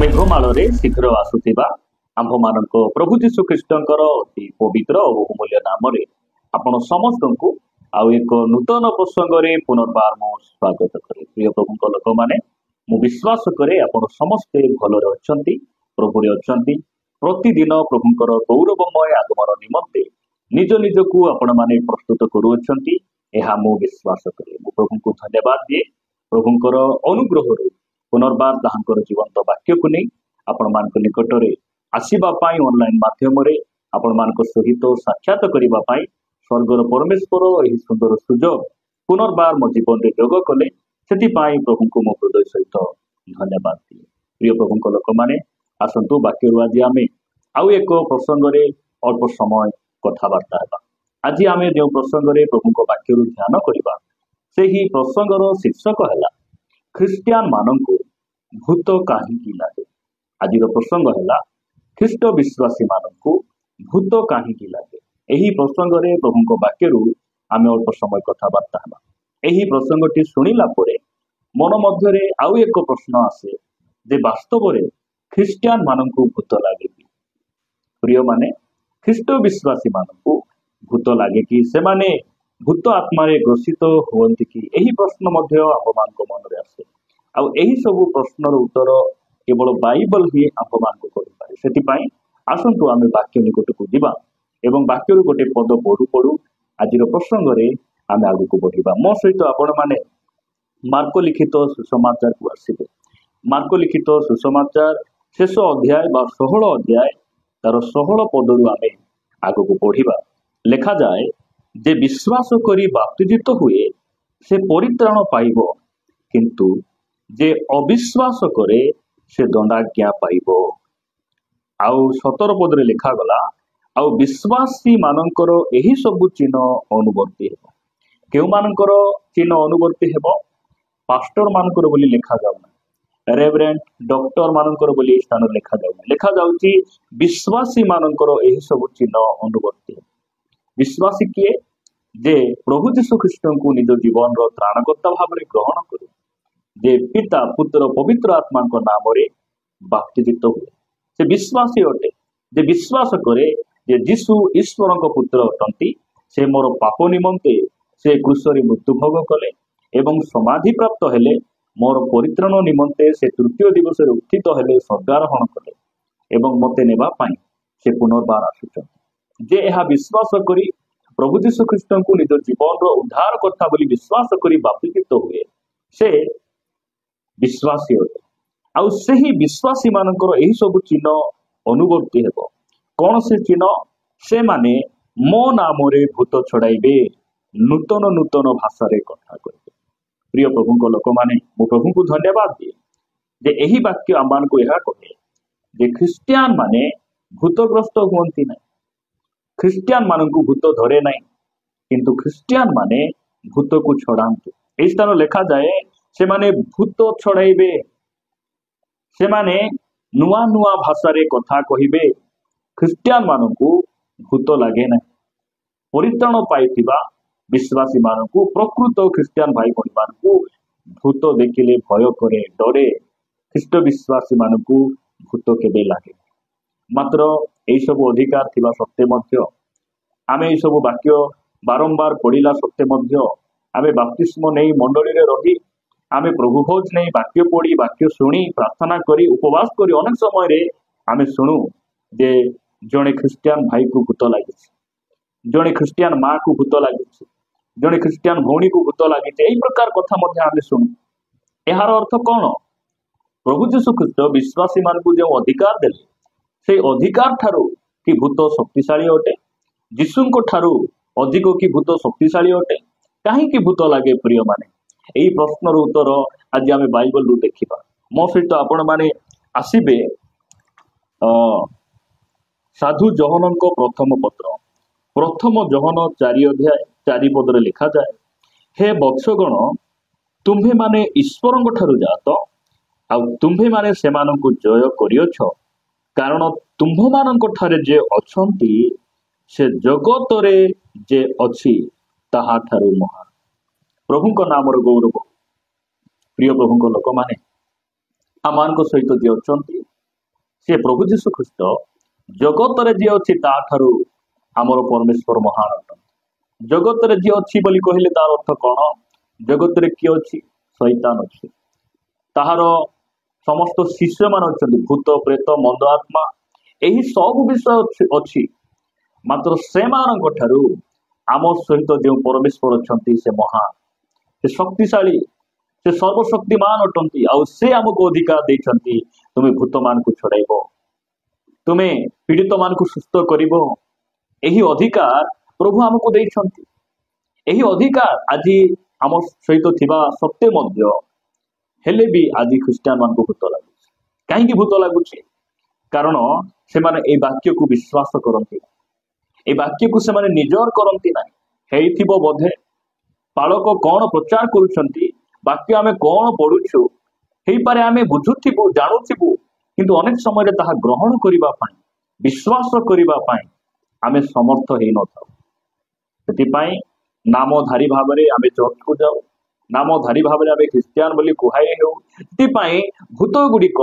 मेघमाଳରେ शीघ्र आसुथिबा आम्भମାନଙ୍କ प्रभु जीशु ख्रीष्टଙ୍କର ଅତି ପବିତ୍ର ଓ ବହୁମୂଲ୍ୟ ନାମରେ ଆପଣ ସମସ୍ତଙ୍କୁ ଆଉ ଏକ ନୂତନ ପ୍ରସଙ୍ଗରେ ପୁନର୍ବାର ମୁଁ ସ୍ୱାଗତ କରେ। ପ୍ରିୟ ପ୍ରଭୁଙ୍କ ଲୋକମାନେ, ମୁଁ ବିଶ୍ୱାସ କରେ ଆପଣ ସମସ୍ତେ ଭଲରେ ଅଛନ୍ତି, ପ୍ରଭୁରେ ଅଛନ୍ତି। ପ୍ରତିଦିନ ପ୍ରଭୁଙ୍କର ଗୌରବମୟ ଆଗମନ ନିମନ୍ତେ ନିଜ ନିଜକୁ ଆପଣମାନେ ପ୍ରସ୍ତୁତ କରୁଅଛନ୍ତି, ଏହା ମୁଁ ବିଶ୍ୱାସ କରେ। ମୁଁ ପ୍ରଭୁଙ୍କୁ ଧନ୍ୟବାଦ ଦିଏ। ପ୍ରଭୁଙ୍କର ଅନୁଗ୍ରହରୁ ପୁନର୍ବାର ତାହାଙ୍କର ଜୀବନ୍ତ ବାକ୍ୟକୁ ନେଇ ଆପଣମାନଙ୍କ ନିକଟରେ ଆସିବା ପାଇଁ ଅନଲାଇନ ମାଧ୍ୟମରେ ଆପଣମାନଙ୍କ ସହିତ ସାକ୍ଷାତ କରିବା ପାଇଁ ସ୍ୱର୍ଗର ପରମେଶ୍ୱର ଏହି ସୁନ୍ଦର ସୁଯୋଗ ପୁନର୍ବାର ମୋ ଜୀବନରେ ଯୋଗ କଲେ, ସେଥିପାଇଁ ପ୍ରଭୁଙ୍କୁ ମୋ ହୃଦୟ ସହିତ ଧନ୍ୟବାଦ ଦିଏ। ପ୍ରିୟ ପ୍ରଭୁଙ୍କ ଲୋକମାନେ, ଆସନ୍ତୁ ବାକ୍ୟରୁ ଆଜି ଆମେ ଆଉ ଏକ ପ୍ରସଙ୍ଗରେ ଅଳ୍ପ ସମୟ କଥାବାର୍ତ୍ତା ହେବା। ଆଜି ଆମେ ଯେଉଁ ପ୍ରସଙ୍ଗରେ ପ୍ରଭୁଙ୍କ ବାକ୍ୟରୁ ଧ୍ୟାନ କରିବା, ସେହି ପ୍ରସଙ୍ଗର ଶୀର୍ଷକ ହେଲା ଖ୍ରୀଷ୍ଟିଆନ ମାନଙ୍କୁ ଭୂତ କାହିଁକି ଲାଗେ। ଆଜିର ପ୍ରସଙ୍ଗ ହେଲା ଖ୍ରୀଷ୍ଟ ବିଶ୍ୱାସୀ ମାନଙ୍କୁ ଭୂତ କାହିଁକି ଲାଗେ। ଏହି ପ୍ରସଙ୍ଗରେ ପ୍ରଭୁଙ୍କ ବାକ୍ୟରୁ ଆମେ ଅଳ୍ପ ସମୟ କଥାବାର୍ତ୍ତା ହେବା। ଏହି ପ୍ରସଙ୍ଗଟି ଶୁଣିଲା ପରେ ମନ ମଧ୍ୟରେ ଆଉ ଏକ ପ୍ରଶ୍ନ ଆସେ ଯେ ବାସ୍ତବରେ ଖ୍ରୀଷ୍ଟିଆନ ମାନଙ୍କୁ ଭୂତ ଲାଗେ କି? ପ୍ରିୟମାନେ, ଖ୍ରୀଷ୍ଟ ବିଶ୍ୱାସୀ ମାନଙ୍କୁ ଭୂତ ଲାଗେ କି? ସେମାନେ ଭୂତ ଆତ୍ମାରେ ଗ୍ରସିତ ହୁଅନ୍ତି କି? ଏହି ପ୍ରଶ୍ନ ମଧ୍ୟ ଆମ୍ଭମାନଙ୍କ ମନରେ ଆସେ। ଆଉ ଏହି ସବୁ ପ୍ରଶ୍ନର ଉତ୍ତର କେବଳ ବାଇବଲ ହିଁ ଆମ୍ଭମାନଙ୍କୁ କରିପାରେ। ସେଥିପାଇଁ ଆସନ୍ତୁ ଆମେ ବାକ୍ୟ ନିକଟକୁ ଯିବା ଏବଂ ବାକ୍ୟରୁ ଗୋଟେ ପଦ ପଢୁ ପଢୁ ଆଜିର ପ୍ରସଙ୍ଗରେ ଆମେ ଆଗକୁ ବଢିବା। ମୋ ସହିତ ଆପଣମାନେ ମାର୍କ ଲିଖିତ ସୁସମାଚାରକୁ ଆସିବେ। ମାର୍କ ଲିଖିତ ସୁସମାଚାର ଶେଷ ଅଧ୍ୟାୟ ବା 16 ଅଧ୍ୟାୟ ତାର 16 ପଦରୁ ଆମେ ଆଗକୁ ବଢିବା। ଲେଖାଯାଏ ଯେ ବିଶ୍ୱାସ କରି ବାପ୍ତିଜିତ ହୁଏ ସେ ପରିତ୍ରାଣ ପାଇବ, କିନ୍ତୁ ଯେ ଅବିଶ୍ୱାସ କରେ ସେ ଦଣ୍ଡାଜ୍ଞା ପାଇବ। ଆଉ 17 ପଦରେ ଲେଖାଗଲା, ଆଉ ବିଶ୍ୱାସୀ ମାନଙ୍କର ଏହି ସବୁ ଚିହ୍ନ ଅନୁବର୍ତ୍ତୀ ହେବ। କେଉଁମାନଙ୍କର ଚିହ୍ନ ଅନୁବର୍ତ୍ତୀ ହେବ? ପାଷ୍ଟର ମାନଙ୍କର ବୋଲି ଲେଖାଯାଉନାହିଁ, ରେଭରେଣ୍ଡ ଡକ୍ଟର ମାନଙ୍କର ବୋଲି ଏହି ସ୍ଥାନରେ ଲେଖାଯାଉନାହିଁ। ଲେଖାଯାଉଛି ବିଶ୍ୱାସୀ ମାନଙ୍କର ଏହି ସବୁ ଚିହ୍ନ ଅନୁବର୍ତ୍ତୀ ହେବ। ବିଶ୍ୱାସୀ କିଏ? ଯେ ପ୍ରଭୁ ଯୀଶୁ ଖ୍ରୀଷ୍ଟଙ୍କୁ ନିଜ ଜୀବନର ତ୍ରାଣକର୍ତ୍ତା ଭାବରେ ଗ୍ରହଣ କରେ, ଯେ ପିତା ପୁତ୍ର ପବିତ୍ର ଆତ୍ମାଙ୍କ ନାମରେ ବାପ୍ତିଜିତ ହୁଏ, ସେ ବିଶ୍ୱାସୀ ଅଟେ। ଯେ ବିଶ୍ୱାସ କରେ ଯେ ଯୀଶୁ ଈଶ୍ୱରଙ୍କ ପୁତ୍ର ଅଟନ୍ତି, ସେ ମୋର ପାପ ନିମନ୍ତେ ସେ କ୍ରୁଶରେ ମୃତ୍ୟୁଭୋଗ କଲେ ଏବଂ ସମାଧି ପ୍ରାପ୍ତ ହେଲେ, ମୋର ପରିତ୍ରାଣ ନିମନ୍ତେ ସେ ତୃତୀୟ ଦିବସରେ ଉତ୍ଥିତ ହେଲେ, ସ୍ୱର୍ଗାରୋହଣ କଲେ ଏବଂ ମୋତେ ନେବା ପାଇଁ ସେ ପୁନର୍ବାର ଆସୁଛନ୍ତି। ଯେ ଏହା ବିଶ୍ୱାସ କରି ପ୍ରଭୁ ଯୀଶୁ ଖ୍ରୀଷ୍ଟଙ୍କୁ ନିଜ ଜୀବନର ଉଦ୍ଧାରକର୍ତ୍ତା ବୋଲି ବିଶ୍ୱାସ କରି ବାପ୍ତିଜିତ ହୁଏ, ସେ ବିଶ୍ୱାସୀ ଅଟେ। ଆଉ ସେହି ବିଶ୍ୱାସୀ ମାନଙ୍କର ଏହି ସବୁ ଚିହ୍ନ ଅନୁବର୍ତ୍ତୀ ହେବ। କଣ ସେ ଚିହ୍ନ? ସେମାନେ ମୋ ନାମରେ ଭୂତ ଛଡାଇବେ, ନୂତନ ନୂତନ ଭାଷାରେ କଥା କହିବେ। ପ୍ରିୟ ପ୍ରଭୁଙ୍କ ଲୋକମାନେ, ମୁଁ ପ୍ରଭୁଙ୍କୁ ଧନ୍ୟବାଦ ଦିଏ ଯେ ଏହି ବାକ୍ୟ ଆମମାନଙ୍କୁ ଏହା କହେ ଯେ ଖ୍ରୀଷ୍ଟିଆନ ମାନେ ଭୂତଗ୍ରସ୍ତ ହୁଅନ୍ତି ନାହିଁ। ଖ୍ରୀଷ୍ଟିଆନ ମାନଙ୍କୁ ଭୂତ ଧରେ ନାହିଁ, କିନ୍ତୁ ଖ୍ରୀଷ୍ଟିଆନ ମାନେ ଭୂତକୁ ଛଡାନ୍ତି। ଏହି ସ୍ଥାନ ଲେଖାଯାଏ ସେମାନେ ଭୂତ ଛଡାଇବେ, ସେମାନେ ନୂଆ ନୂଆ ଭାଷାରେ କଥା କହିବେ। ଖ୍ରୀଷ୍ଟିଆନ ମାନଙ୍କୁ ଭୂତ ଲାଗେ ନାହିଁ। ପରିତ୍ରାଣ ପାଇଥିବା ବିଶ୍ୱାସୀ ମାନଙ୍କୁ, ପ୍ରକୃତ ଖ୍ରୀଷ୍ଟିଆନ ଭାଇ ଭଉଣୀ ମାନଙ୍କୁ ଭୂତ ଦେଖିଲେ ଭୟ କରେ, ଡରେ। ଖ୍ରୀଷ୍ଟ ବିଶ୍ୱାସୀ ମାନଙ୍କୁ ଭୂତ କେବେ ଲାଗେ। ମାତ୍ର ଏହି ସବୁ ଅଧିକାର ଥିବା ସତ୍ତ୍ୱେ ମଧ୍ୟ, ଆମେ ଏହି ସବୁ ବାକ୍ୟ ବାରମ୍ବାର ପଢିଲା ସତ୍ତ୍ୱେ ମଧ୍ୟ, ଆମେ ବାପ୍ତିସ୍ମ ନେଇ ମଣ୍ଡଳୀରେ ରହି, ଆମେ ପ୍ରଭୁ ଭୋଜ ନେଇ ବାକ୍ୟ ପଢି, ବାକ୍ୟ ଶୁଣି, ପ୍ରାର୍ଥନା କରି, ଉପବାସ କରି ଅନେକ ସମୟରେ ଆମେ ଶୁଣୁ ଯେ ଜଣେ ଖ୍ରୀଷ୍ଟିଆନ ଭାଇକୁ ଭୂତ ଲାଗିଛି, ଜଣେ ଖ୍ରୀଷ୍ଟିଆନ ମା କୁ ଭୂତ ଲାଗିଛି, ଜଣେ ଖ୍ରୀଷ୍ଟିଆନ ଭଉଣୀକୁ ଭୂତ ଲାଗିଛି। ଏହି ପ୍ରକାର କଥା ମଧ୍ୟ ଆମେ ଶୁଣୁ। ଏହାର ଅର୍ଥ କଣ? ପ୍ରଭୁ ଯୀଶୁ ଖ୍ରୀଷ୍ଟ ବିଶ୍ୱାସୀ ମାନଙ୍କୁ ଯେଉଁ ଅଧିକାର ଦେଲେ, ସେଇ ଅଧିକାର ଠାରୁ କି ଭୂତ ଶକ୍ତିଶାଳୀ ଅଟେ? ଯୀଶୁଙ୍କ ଠାରୁ ଅଧିକ କି ଭୂତ ଶକ୍ତିଶାଳୀ ଅଟେ? କାହିଁକି ଭୂତ ଲାଗେ? ପ୍ରିୟମାନେ, ଏହି ପ୍ରଶ୍ନର ଉତ୍ତର ଆଜି ଆମେ ବାଇବଲରୁ ଦେଖିବା। ମୋ ସହିତ ଆପଣ ମାନେ ଆସିବେ ସାଧୁ ଜହନଙ୍କ ପ୍ରଥମ ପତ୍ର, ପ୍ରଥମ ଜହନ 4 ଅଧ୍ୟାୟ 4 ପଦରେ ଲେଖାଯାଏ, ହେ ବତ୍ସଗଣ, ତୁମ୍ଭେମାନେ ଈଶ୍ୱରଙ୍କ ଠାରୁ ଜାତ, ଆଉ ତୁମ୍ଭେମାନେ ସେମାନଙ୍କୁ ଜୟ କରିଅଛ, କାରଣ ତୁମ୍ଭମାନଙ୍କ ଠାରେ ଯେ ଅଛନ୍ତି ସେ ଜଗତରେ ଯେ ଅଛି ତାହା ଠାରୁ ମହାନ। ପ୍ରଭୁଙ୍କ ନାମର ଗୌରବ। ପ୍ରିୟ ପ୍ରଭୁଙ୍କ ଲୋକମାନେ, ଆମମାନଙ୍କ ସହିତ ଯିଏ ଅଛନ୍ତି से प्रभु जीशु ख्रीस्ट जगत रे जी अच्छी ताठारू आमर परमेश्वर महान अटन। जगत रे जी अच्छी बोली कहले तार अर्थ कौन? जगत रे किए अच्छी? शैतान अच्छी। ताहार समस्त शिष्य मान अच्छा, भूत प्रेत मंद आत्मा यही सब विषय अच्छी। मात्र से ठारू आम सहित जो परमेश्वर अच्छा से महान, से शक्तिशाली, से सर्वशक्तिमान अटंती। आउ से आमको अधिकार देइछंती, तुम्हें भूत मान को छड़ाइब, तुम्हें पीड़ित मान को सुस्थ करिब। यही अधिकार प्रभु आमको देइछंती। यही अधिकार आज आम सहित थिबा सत्य मध्य हेले भी आज ख्रिस्टियान मान को भूत लगुच। कहीं भूत लगुच? कारण से माने ए वाक्य को विश्वास करती, ए वाक्य को से माने निजर करती ना। हेइथिबो बोधे पालक कौन प्रचार करुछंती, वाक्य आमे कौन पढ़ुछु, हेई पारे आमे बुझुथिबु जानुथिबु, किंतु अनेक समय रे ताहा ग्रहण करिबा पाई, विश्वास करिबा पाई आमे समर्थ हेइ न थाउ। सेतिपाई नामधारी भावरे आमे चर्च को जाऊ, नामधारी भावरे आमे ख्रिस्टियान बोली कुहाई हेउ। सेतिपाई भूत गुड़िक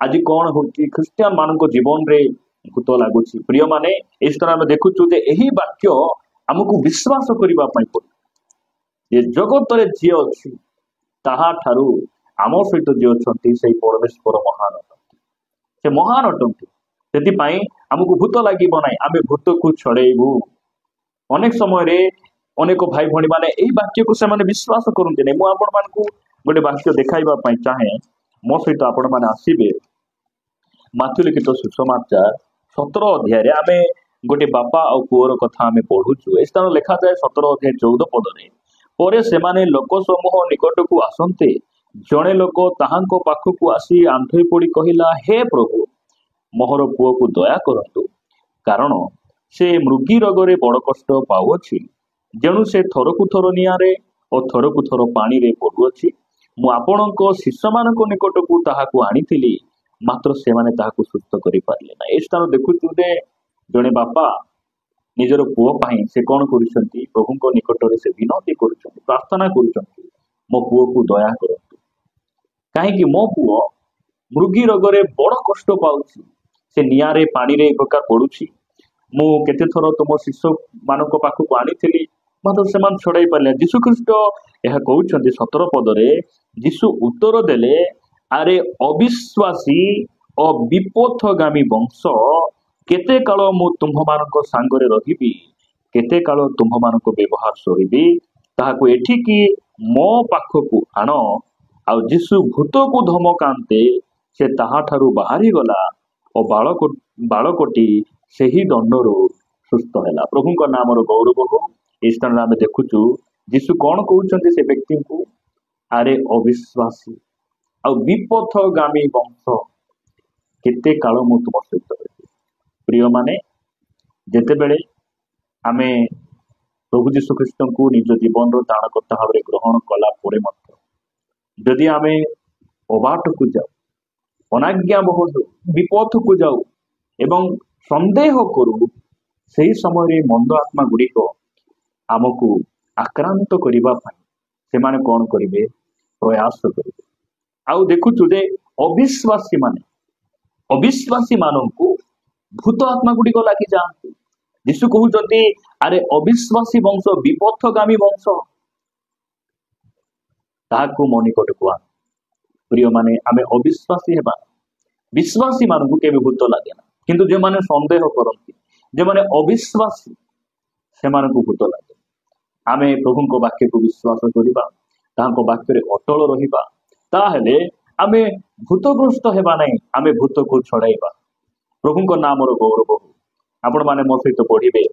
आज कौन होची? ख्रिस्टियान मानक जीवन रे भूत लागुची। प्रिय माने इस तरह आमे देखुछु जे एही वाक्य हमकु विश्वास करिबा पाई पड़े। ये जगत रे जी अछि ताहा ठारू आम सहित जी अछंती से परमेश्वर महान अटंती, से महान अटंती। सेतिपाई हमकु भूत लागिबो नाही, आमे भूत को छड़ेइबु। अनेक समय रे अनेक भाई भणी माने एही वाक्य को से माने विश्वास करंती नै। मु आपण मानकु गोटे वाक्य देखाइबा पाई चाहे, मो सहित आपण माने आसीबे। माथ्यू लिखित सुसमाचार 17 अध्याय रे आमे गोटे बापा और पुअर कथा आमे पढुछु। ए स्थान लिखा जाय 17 अध्याय 14 पद रे, परे सेमाने लोक समूह निकट को आसन्ते, जड़े लोक ताहांको पाखकु आसी आंठोई पड़ी कहिला, हे प्रभु मोहर पुओ को दया करंतु, कारण से मृगी रोगरे बड़ कष्ट पाउअछि, जेणु से थरकु थर निआरे और थरकु थर पानी रे पड़ुअछि। मु आपणको शिष्य मानक निकटकु ताहाकु आनिथिली, मात्र सेमाने ताहाकु सुस्थ करि पारले ना। ए स्थान देखुछु जे जड़े बापा निजर पुओ पाई से कौन करुछंती, प्रभुଙ୍କ निकटरे से विनती करुछंती, प्रार्थना करुछंती, मो पुओ को दया करंतु, काहेकि मो पुओ मृगी रोगरे बड़ कष्ट पाउछि, से नियारे पानी रे एक प्रकार पड़ुछि। मु केते थर तुम शिष्य मानक पाखकु आनिथिली, मात्र सेमान छड़ाई पारले। यीशु ख्रीष्ट यह कहउछंती 17 पद रे, यीशु उत्तर देले, अरे अविश्वासी और विपथगामी वंश, केते काल मु तुम्ह मानक सांगरे रहिबी, केते काल तुम्ह मानक व्यवहार सहिबी, ताहाकु एठिकी मो पाखकु आण। आ यीशु भूत को धमकांते से ताहा ठारू बाहरी गला और बालकटी सेही दंडरू सुस्थ हैला। प्रभुଙ୍କ नामर गौरव हो। इस स्थान आमे देखुछु यीशु कौन कहउछंती से व्यक्ति को, अरे अविश्वासी और विपथगामी वंश, केते काल मु तुम सहित रहिबी। प्रिय माने जेते बेले आमे प्रभु जीशु ख्रीष्ट को निज जीवन रो तारणकर्ता भाव ग्रहण कला परे मध्य जदि आमे अबाट को जाऊ, अनाज्ञा बहु विपथ को जाऊ एवं संदेह करू, सही समय मंद आत्मा गुड़िक आमको आक्रांत करबा पाई से माने कौन करिवे? प्रयास करिवे। आउ देखुछु जे अविश्वासी माननकु भूत आत्मा गुड़िक लगी जाती। यीशु कहउछंती, अरे अविश्वासी वंश, विपथगामी वंश, ताहाकु मो निकटकु आन। प्रिय माने आमे अविश्वासी हेबा, विश्वासी मानकु केबे भूत लागे ना, किंतु जे माने संदेह करंती, जे माने अविश्वासी, से मानकु भूत लागे। आमे प्रभुଙ୍କ वाक्य को विश्वास करिबा, ताहाको वाक्य रे अटल रहिबा, ताहेले आमे भूतग्रस्त हेबा नै, आमे भूत को छड़ाइबा। प्रभुଙ୍କ नामर गौरव हो। आपण माने मो सहित पढ़िबे,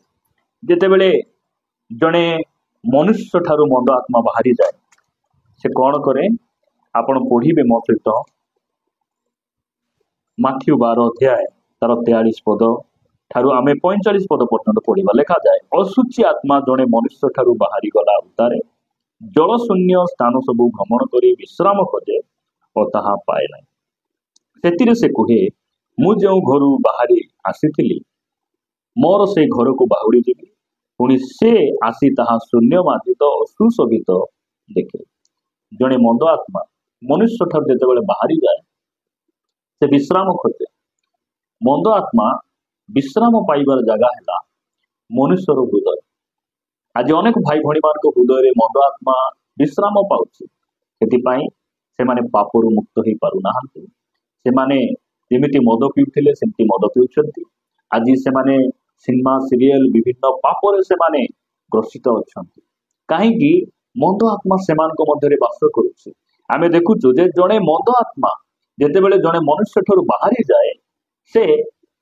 जेते बेले जणे मनुष्य ठारू मंद आत्मा बाहरी जाए, से कौन करे? आपण पढ़िबे मो सहित माथ्यू 12 अध्याय तार 43 पद ठारू आमे 45 पद पर्यंत पढ़िबा। लेखा जाए, असुची आत्मा जणे मनुष्य ठारू बाहरी गला उतारे, जल शून्य स्थान सबु भ्रमण करी विश्राम खोजे और ताहा पाए ना। सेतिरे से कहे, मु जो घर बाहरी आसी मोर से घर को बाहुड़ी जीवी, पुणी से आसी ताहा शून्य मादित और सुशोभित देखे। जड़े मंद आत्मा मनुष्य ठार जिते बाहरी जाए, से विश्राम खोजे, मंद आत्मा विश्राम पाइबार जगह है मनुष्यर हृदय। आज अनेक भाई भणी मान हृदय में मंद आत्मा विश्राम पाउछि, सेथिपाई सेमाने पापरु मुक्त हो पारु नाहांती। सेमाने जेमिति मद पिउथिले सेमति मद पिउछंती। आज सेमाने सिनेमा सीरियल विभिन्न पापरे सेमाने ग्रसित अछंती। काहेकि मंद आत्मा सेमानक मध्यरे वास करुछि। आमे देखुछु जे जणे मंद आत्मा जेतेबेले जणे मनुष्य ठरु बाहरी जाए, से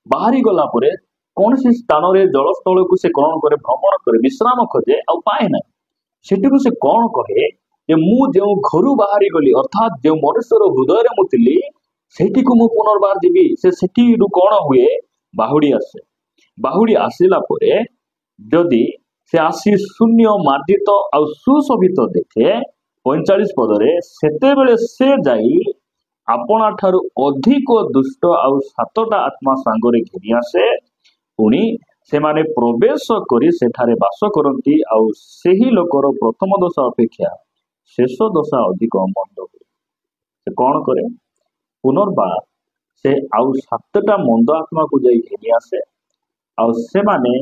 बाहरी गला परे कौनसी स्थान रे जलस्थल को से कौन करे भ्रमण करे विश्राम खोजे आ पाए ना। सेठू से कौन कहे जे मु जो घरु बाहरी गली अर्थात जो मनुष्यर हृदय रे मुतिली सेठी को मु पुनर्बार जीवी। से सेठी कौन हुए बाहुड़ी आसे। बाहुड़ी आसिला परे जदि से आसी शून्य मार्जित आ सुशोभित देखे 45 पदरे सेतेबेले से जाई आपना ठारू अधिक दुष्ट आउ 7टा आत्मा सांगरे घेरी आसे। पुणी से माने प्रवेश करी सेठारे वास करती आउ सेही लोकर प्रथम दशा अपेक्षा शेष दशा अधिक मंद हुए। से कौन करे पुनर्बार से आउ 7टा मंद आत्मा को जाई घेरी आसे। आउ से माने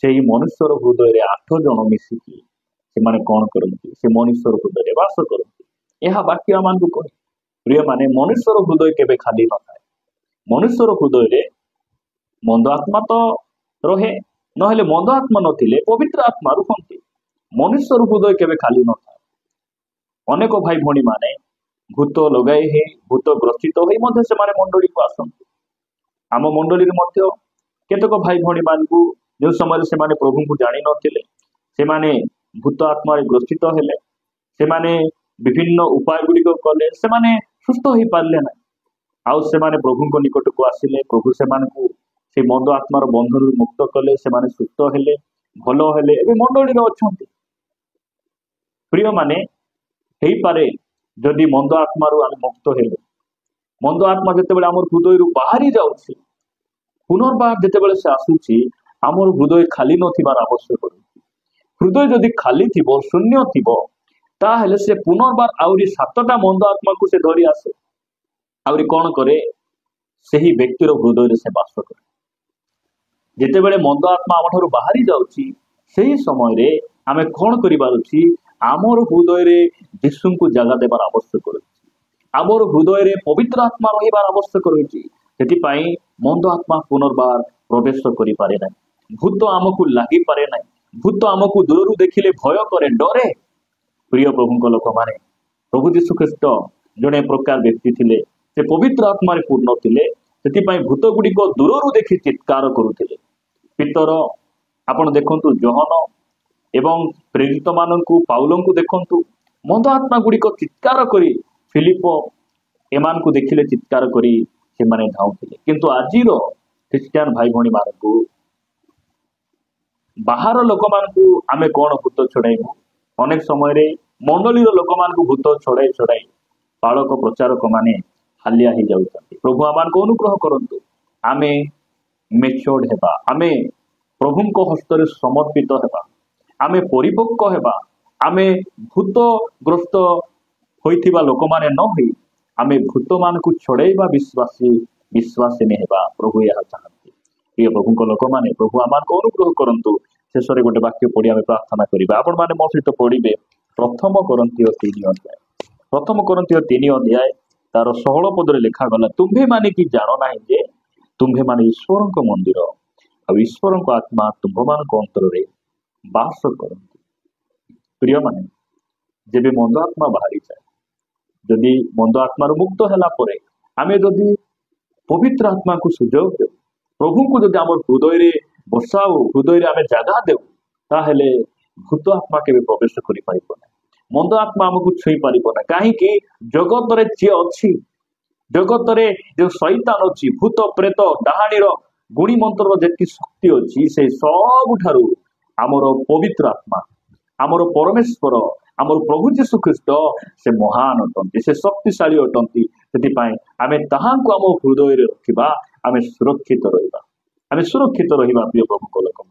सेही मनुष्यर हृदय रे 8 जन मिसिकी से माने कौन करती से मनुष्यर हृदय रे वास करती। यह वाक्य आमान को कहे प्रिय माने मनुष्यर हृदय केबे खाली न थाए। मनुष्यर हृदय रे मंद आत्मा तो रहे, नहेले मंद आत्मा नथिले पवित्र आत्मा रुहंती। मनुष्यर हृदय केबे खाली न थाए। अनेक भाई भणी माने भूत लगाई हे भूत ग्रसित होई मध्य से माने मंडली को आसंती। आम मंडली रे मध्य केतक भाई भणी मान को जो समय से माने प्रभु को जानि नथिले से माने भूत आत्मा रे ग्रसित हेले। से माने विभिन्न उपाय गुड़िक कले से माने सुस्थ हो पारे ना। आउ से माने प्रभु को निकट को आसिले प्रभु से से मंद आत्मार बंधन मुक्त कले से माने सुस्थ हेले भल हेले ए मंडली रे अछंती। प्रिय माने हेई पारे जदि मंद आत्मा रू आमे मुक्त हेले मंद आत्मा जेतेबेले हमर हृदय रू बाहरी जाउछि पुनर्बार जेतेबेले से आसुछि हमर हृदय खाली नथिबार आवश्यक अछि। हृदय जदि खाली थिबो शून्य थिबो ताहेले से पुनर्बार आउरी 7टा मंद आत्मा को से धरी आसे। आउरी कौन करे सही व्यक्तिर हृदय रे से वास करे। जेतेबेले मंद आत्मा आमठारु बाहरी जाउछि सही समय रे आमे कौन करिबार अछि आमर हृदय रे यीशु को जगह देबार आवश्यक अछि। आमर हृदय रे पवित्र आत्मा रहिबार आवश्यक अछि। सेति पई मंद आत्मा पुनर्बार प्रवेश करि पारे ना। भूत आमको लागि पारे ना। भूत आमको दूररू देखिले भय करे डरे। प्रिय प्रभु लोक माने प्रभु यीशु ख्रीस्ट जड़े प्रकार व्यक्ति थिले से पवित्र आत्मा पूर्ण थिले। सेतिपई भूत गुड़िक दूररू देखि चित्कार करुथिले। पितर आपण देखंतु जोहन एवं प्रेरित माननकु पाउलंकु देखंतु मंद आत्मा गुड़िक चित्कार करी फिलिप एमान को देखिले चित्कार करी से माने धाउथिले। किंतु आजिर ख्रिस्टियन भाई भणी मानकु बाहर लोक मानकु आमे कोन भूत छड़ाइबु। अनेक समय रे मंडली लोक मानकु भूत छड़ाई छड़ाई पालक प्रचारक माने हालिया ही जाउछंती। प्रभु आमान को अनुग्रह करंतु आमे मेच्योर्ड हेबा आमे प्रभु को हस्त रे समर्पित हेबा आमे परिपक्व हेबा आमे भूत ग्रस्त होइथिबा लोक माने न होई आमे भूत मान को छड़ाइबा विश्वासी हेबा प्रभु यह चाहती। प्रिय प्रभु को लोक माने प्रभु आमान को अनुग्रह करंतु। शेष रे गोटे वाक्य पढ़ी आमे प्रार्थना करिबा। आपण माने मो सहित पढ़िबे प्रथम कोरिन्थियो 3 अध्याय। प्रथम कोरिन्थियो 3 अध्याय तार 16 पदरे लिखा गला तुम्भे माने कि जानो नाही जे तुम्भे माने ईश्वर को मंदिर और ईश्वर को आत्मा तुम्भ मान को अंतर रे वास करंती। प्रिय माने जेबे मंद आत्मा बाहरी जाए जदि मंद आत्मा मुक्त होला परे आमे जदि पवित्र आत्मा को सुजोग दे प्रभु को जदि हमर हृदय रे बसाओ हृदय रे आमे जगह देउ ताहेले भूत आत्मा केबे प्रवेश करि पाइबो ना। मंद आत्मा हमको छुई पारिबो ना। काहे कि जगत रे जे अछि जगत रे जो शैतान अछि भूत प्रेत डाहाणी रो गुणी मंत्र रो जेति शक्ति अछि से सब ठारू हमर पवित्र आत्मा हमर परमेश्वर हमर प्रभु यीशु ख्रीस्ट से महान अटंती से शक्तिशाली अटंती। सेति पई आमे ताहांको हम हृदय रे रखिबा आमे सुरक्षित रहिबा आमे सुरक्षित रहिबा। प्रिय प्रभु को लोक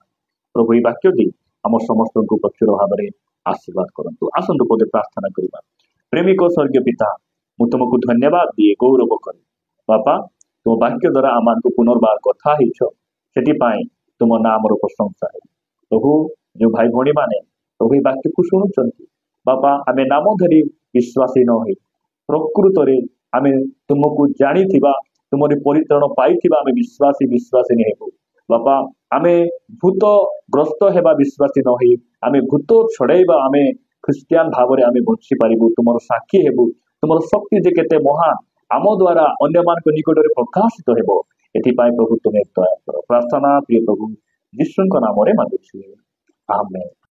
प्रभु ई वाक्य दी हम समस्त को प्रचुर भाव में आशीर्वाद करंतु। आसंतु पदे प्रार्थना करिबा। प्रेमिक स्वर्गीय पिता मु तुमको धन्यवाद दिए गौरव करे बापा तुम वाक्य द्वारा आम पुनर्बार कथा से तुम नाम प्रशंसा है प्रभु। जो भाई भौणी मैंने प्रभु ये वाक्य को शुणुंट बापा आम नाम धरी विश्वासी न हो प्रकृत आम तुमको जानी तुम परित्राण पाई आम विश्वासी विश्वासी हेबू बापा आम भूत ग्रस्त हेबा विश्वासी न हो आम भूत छड़ाइबा आम ख्रिस्टियान भाव में आम बची पारू तुम साक्षी हेबू तुम शक्ति जे केते महान आम द्वारा अन्य मान निकट में प्रकाशित हेबो एथिपाई प्रभु तुम्हें दया कर प्रार्थना प्रिय प्रभु यीशु नाम मांगुछि आमेन।